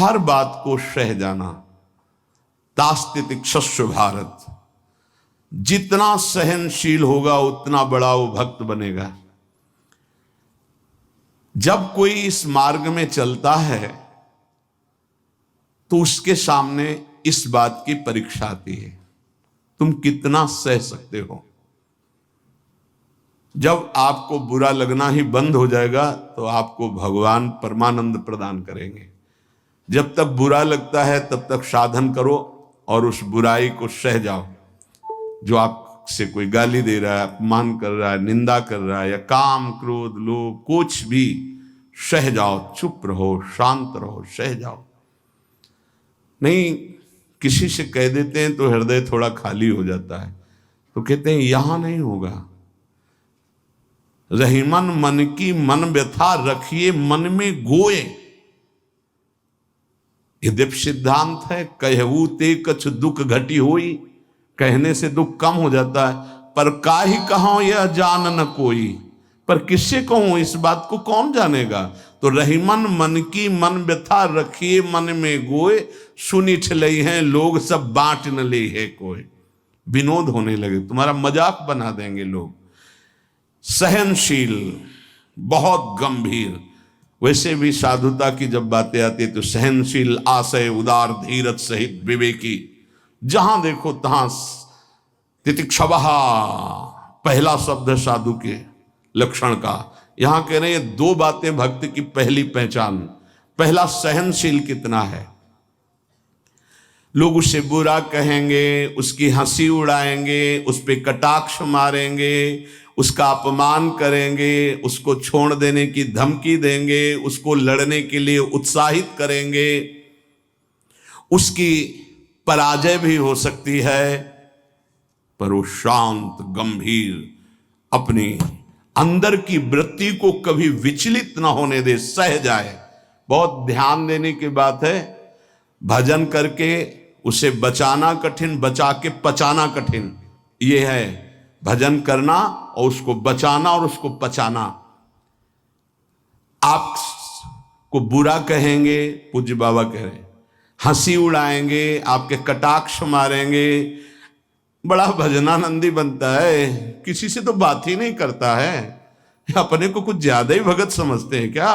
हर बात को सह जाना। तास्तितिक्षस्व भारत, जितना सहनशील होगा उतना बड़ा वो भक्त बनेगा। जब कोई इस मार्ग में चलता है तो उसके सामने इस बात की परीक्षा आती है, तुम कितना सह सकते हो। जब आपको बुरा लगना ही बंद हो जाएगा तो आपको भगवान परमानंद प्रदान करेंगे। जब तक बुरा लगता है तब तक साधन करो और उस बुराई को सह जाओ। जो आपसे कोई गाली दे रहा है, अपमान कर रहा है, निंदा कर रहा है, या काम क्रोध लोभ कुछ भी, सह जाओ, चुप रहो, शांत रहो, सह जाओ। नहीं, किसी से कह देते हैं तो हृदय थोड़ा खाली हो जाता है, तो कहते हैं यहां नहीं होगा। रहीमन मन की मन व्यथा रखिए मन में गोए, ये दिव्य सिद्धांत है। कहू ते कछ दुख घटी होई, कहने से दुख कम हो जाता है। पर काहि कहो यह जान न कोई, पर किससे कहूं, इस बात को कौन जानेगा। तो रहीमन मन की मन व्यथा रखिए मन में गोए, सुनी ठलई हैं लोग सब बांट न ले है कोई। विनोद होने लगे, तुम्हारा मजाक बना देंगे लोग। सहनशील, बहुत गंभीर। वैसे भी साधुता की जब बातें आती है तो सहनशील, आशय, उदार, धीरज सहित विवेकी, जहां देखो तहां तितिक्षवः पहला शब्द साधु के लक्षण का। यहां कह रहे हैं दो बातें भक्त की पहली पहचान। पहला, सहनशील कितना है। लोग उसे बुरा कहेंगे, उसकी हंसी उड़ाएंगे, उस पे कटाक्ष मारेंगे, उसका अपमान करेंगे, उसको छोड़ देने की धमकी देंगे, उसको लड़ने के लिए उत्साहित करेंगे। उसकी पराजय भी हो सकती है, पर वो शांत गंभीर, अपनी अंदर की वृत्ति को कभी विचलित ना होने दे, सह जाए। बहुत ध्यान देने की बात है। भजन करके उसे बचाना कठिन, बचा के पचाना कठिन। ये है भजन करना और उसको बचाना और उसको पचाना। आपको बुरा कहेंगे, पूज्य बाबा कह रहे हैं, हंसी उड़ाएंगे, आपके कटाक्ष मारेंगे, बड़ा भजनानंदी बनता है, किसी से तो बात ही नहीं करता है, अपने को कुछ ज्यादा ही भगत समझते हैं क्या।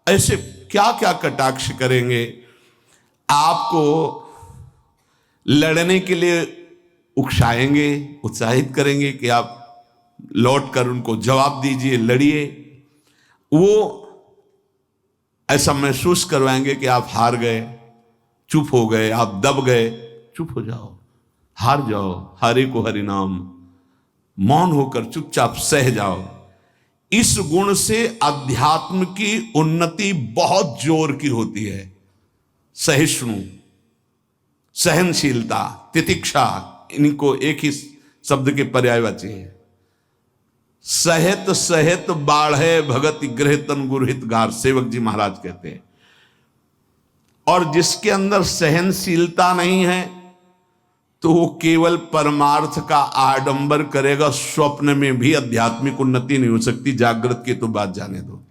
ऐसे क्या क्या कटाक्ष करेंगे, आपको लड़ने के लिए उकसाएंगे, उत्साहित करेंगे कि आप लौट कर उनको जवाब दीजिए, लड़िए। वो ऐसा महसूस करवाएंगे कि आप हार गए, चुप हो गए, आप दब गए। चुप हो जाओ, हार जाओ, हरि को हरि नाम, मौन होकर चुपचाप सह जाओ। इस गुण से अध्यात्म की उन्नति बहुत जोर की होती है। सहिष्णु, सहनशीलता, तितिक्षा, इनको एक ही शब्द के पर्यायवाची है। सहित सहित बाढ़े भगति गृह तन गुरहित गार, सेवक जी महाराज कहते हैं। और जिसके अंदर सहनशीलता नहीं है तो वो केवल परमार्थ का आडंबर करेगा, स्वप्न में भी आध्यात्मिक उन्नति नहीं हो सकती। जागृत की तो बात जाने दो,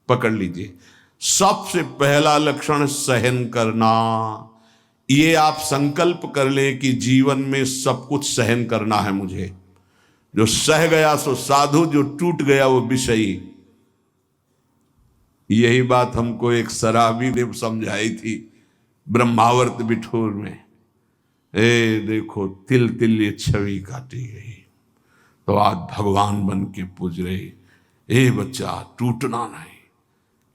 पकड़ लीजिए। सबसे पहला लक्षण सहन करना। ये आप संकल्प कर ले कि जीवन में सब कुछ सहन करना है मुझे। जो सह गया सो साधु, जो टूट गया वो विषयी। यही बात हमको एक शराबी ने समझाई थी ब्रह्मावर्त बिठूर में। ए देखो, तिल तिल ये छवि काटी गई तो आज भगवान बन के पूज रही। ए बच्चा, टूटना नहीं।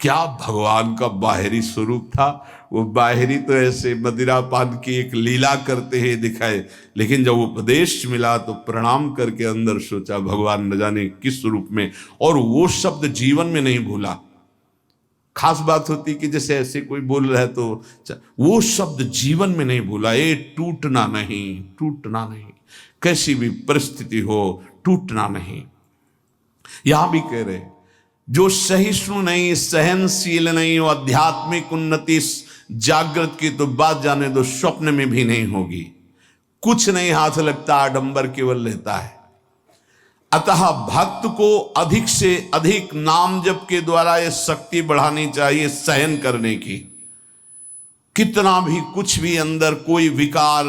क्या भगवान का बाहरी स्वरूप था। वो बाहरी तो ऐसे मदिरा पान की एक लीला करते हैं दिखाए, लेकिन जब उपदेश मिला तो प्रणाम करके अंदर सोचा भगवान न जाने किस स्वरूप में, और वो शब्द जीवन में नहीं भूला। खास बात होती कि जैसे ऐसे कोई बोल रहा है तो वो शब्द जीवन में नहीं भूला। ये टूटना नहीं, टूटना नहीं, कैसी भी परिस्थिति हो टूटना नहीं। यहां भी कह रहे जो सहिष्णु नहीं, सहनशील नहीं, वो आध्यात्मिक उन्नति जागृत की तो बात जाने दो, स्वप्न में भी नहीं होगी। कुछ नहीं हाथ लगता, आडंबर केवल रहता है। अतः भक्त को अधिक से अधिक नाम जप के द्वारा ये शक्ति बढ़ानी चाहिए सहन करने की। कितना भी कुछ भी अंदर कोई विकार,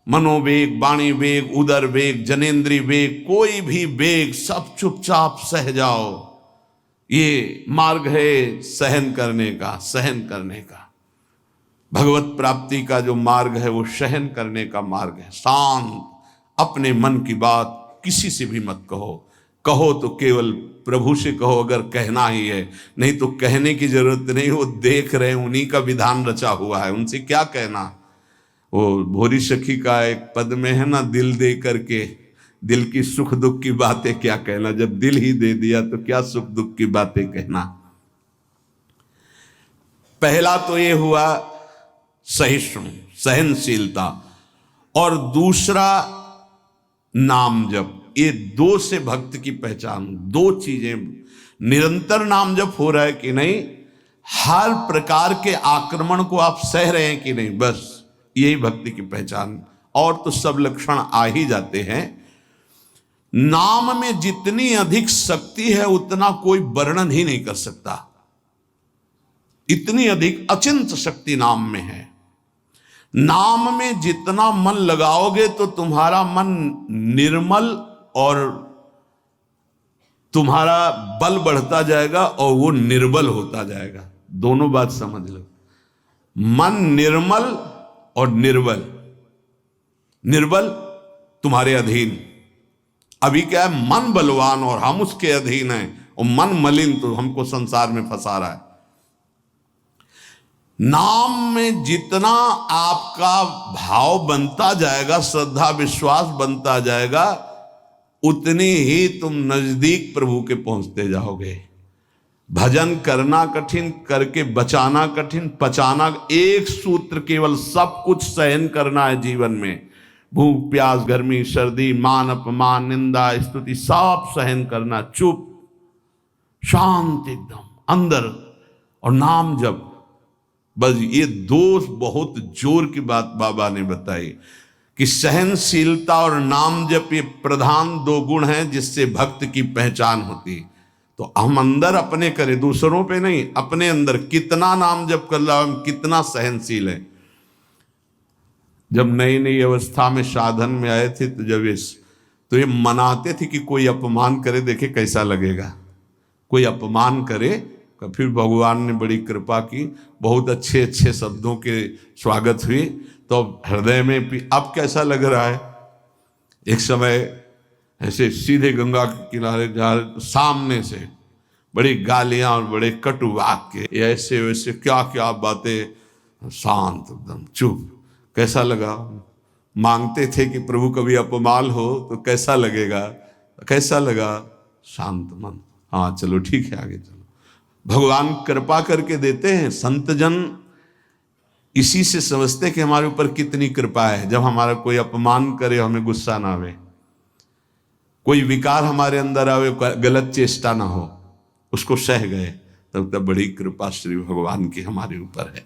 मनोवेग, वाणी वेग, उदर वेग, जनेन्द्रीय वेग, कोई भी वेग, सब चुपचाप सह जाओ। ये मार्ग है सहन करने का, सहन करने का। भगवत प्राप्ति का जो मार्ग है वो सहन करने का मार्ग है। शांत, अपने मन की बात किसी से भी मत कहो। कहो तो केवल प्रभु से कहो, अगर कहना ही है, नहीं तो कहने की जरूरत नहीं। वो देख रहे हैं, उन्हीं का विधान रचा हुआ है, उनसे क्या कहना। वो भोरी सखी का एक पद में है ना, दिल दे करके दिल की सुख दुख की बातें क्या कहना। जब दिल ही दे दिया तो क्या सुख दुख की बातें कहना। पहला तो ये हुआ सहिष्णु, सहनशीलता, और दूसरा नाम जप। ये दो से भक्त की पहचान, दो चीजें। निरंतर नाम जप हो रहा है कि नहीं, हर प्रकार के आक्रमण को आप सह रहे हैं कि नहीं, बस यही भक्ति की पहचान। और तो सब लक्षण आ ही जाते हैं। नाम में जितनी अधिक शक्ति है उतना कोई वर्णन ही नहीं कर सकता। इतनी अधिक अचिंत शक्ति नाम में है। नाम में जितना मन लगाओगे तो तुम्हारा मन निर्मल और तुम्हारा बल बढ़ता जाएगा और वो निर्बल होता जाएगा। दोनों बात समझ लो, मन निर्मल और निर्बल। निर्बल तुम्हारे अधीन। अभी क्या है, मन बलवान और हम उसके अधीन हैं, और मन मलिन तो हमको संसार में फंसा रहा है। नाम में जितना आपका भाव बनता जाएगा, श्रद्धा विश्वास बनता जाएगा, उतनी ही तुम नजदीक प्रभु के पहुंचते जाओगे। भजन करना कठिन, करके बचाना कठिन, पचाना एक सूत्र केवल, सब कुछ सहन करना है जीवन में। भूख प्यास, गर्मी सर्दी, मान अपमान, निंदा स्तुति, सब सहन करना, चुप शांत एकदम अंदर, और नाम जप। बस ये दो बहुत जोर की बात बाबा ने बताई कि सहनशीलता और नाम जप ये प्रधान दो गुण हैं जिससे भक्त की पहचान होती। तो हम अंदर अपने करें, दूसरों पे नहीं, अपने अंदर कितना नाम जप कर रहा, हम कितना सहनशील है। जब नई नई अवस्था में साधन में आए थे तो ये मनाते थे कि कोई अपमान करे, देखे कैसा लगेगा। कोई अपमान करे, फिर भगवान ने बड़ी कृपा की, बहुत अच्छे अच्छे शब्दों के स्वागत हुई, तो हृदय में भी अब कैसा लग रहा है। एक समय ऐसे सीधे गंगा के किनारे जा रहे, सामने से बड़ी गालियां और बड़े कटु वाक्य, ऐसे वैसे क्या क्या बातें, शांत एकदम चुप। कैसा लगा। मांगते थे कि प्रभु कभी अपमान हो तो कैसा लगेगा, कैसा लगा, शांत मन। हाँ चलो ठीक है, आगे चलो। भगवान कृपा करके देते हैं। संत जन इसी से समझते कि हमारे ऊपर कितनी कृपा है। जब हमारा कोई अपमान करे, हमें गुस्सा ना आवे, कोई विकार हमारे अंदर आवे, गलत चेष्टा ना हो, उसको सह गए, तब बड़ी कृपा श्री भगवान की हमारे ऊपर है।